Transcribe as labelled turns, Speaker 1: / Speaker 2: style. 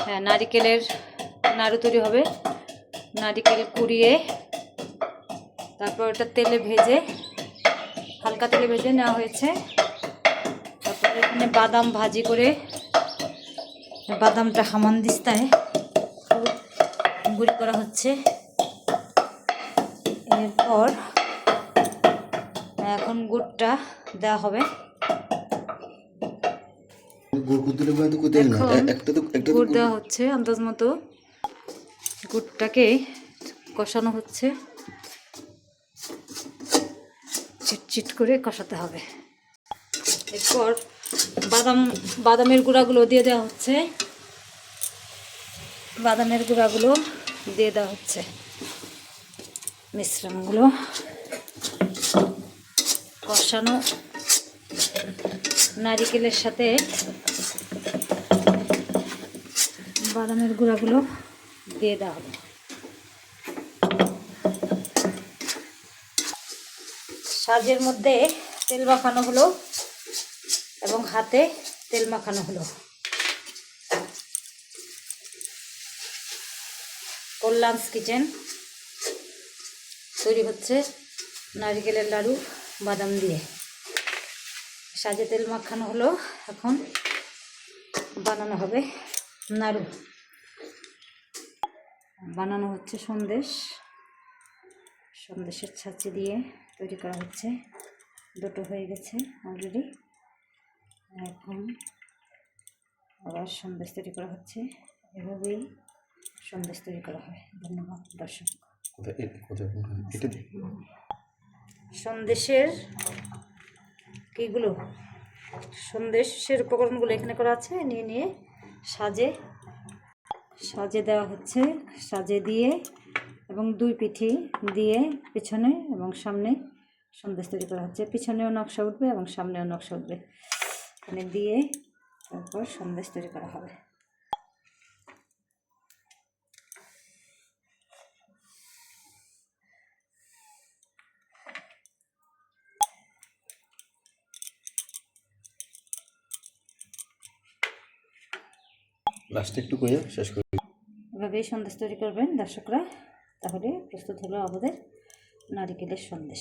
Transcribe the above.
Speaker 1: হ্যাঁ, নারিকেলের নাড়ু তৈরি হবে। নারিকেল কুড়িয়ে তারপর ওটা তেলে ভেজে, হালকা তেলে ভেজে নেওয়া হয়েছে। তারপর এখানে বাদাম ভাজি করে, বাদামটা হামানদিস্তায় গুঁড়ি করা হচ্ছে। এরপর এখন গুড়টা দেওয়া হবে। গুড় দেওয়া হচ্ছে আন্দাজ মতো। গুড়টাকে কষানো হচ্ছে, চিটচিট করে কষাতে হবে। এরপর বাদামের গুঁড়াগুলো দিয়ে দেওয়া হচ্ছে। বাদামের গুঁড়াগুলো দিয়ে দেওয়া হচ্ছে। মিশ্রণগুলো কষানো নারিকেলের সাথে বাদামের গুঁড়াগুলো দিয়ে দেওয়া হবে। সাজের মধ্যে তেল মাখানো হলো এবং হাতে তেল মাখানো হলো। কল্যাণস কিচেন তৈরি হচ্ছে নারিকেলের লাড়ু বাদাম দিয়ে। সাজে তেল মাখানো হলো, এখন বানানো হবে নাড়ু। বানানো হচ্ছে সন্দেশের ছাঁচে দিয়ে তৈরি করা হচ্ছে। দুটো হয়ে গেছে অলরেডি, এখন আবার সন্দেশ তৈরি করা হচ্ছে। এভাবেই সন্দেশ তৈরি করা হয়। ধন্যবাদ দর্শক। সন্দেশের সন্দেশের উপকরণগুলো এখানে করা আছে। নিয়ে সাজে দেওয়া হচ্ছে। সাজে দিয়ে এবং দুই পিঠি দিয়ে পিছনে এবং সামনে সন্দেশ তৈরি করা হচ্ছে। পিছনেও নকশা উঠবে এবং সামনেও নকশা উঠবে। এখানে দিয়ে তারপর সন্দেশ তৈরি করা হবে।
Speaker 2: লাস্টে একটু কইয়া শেষ করি।
Speaker 1: এভাবেই সন্দেশ তৈরি করবেন দর্শকরা। তাহলে প্রস্তুত হলো আমাদের নারিকেলের সন্দেশ।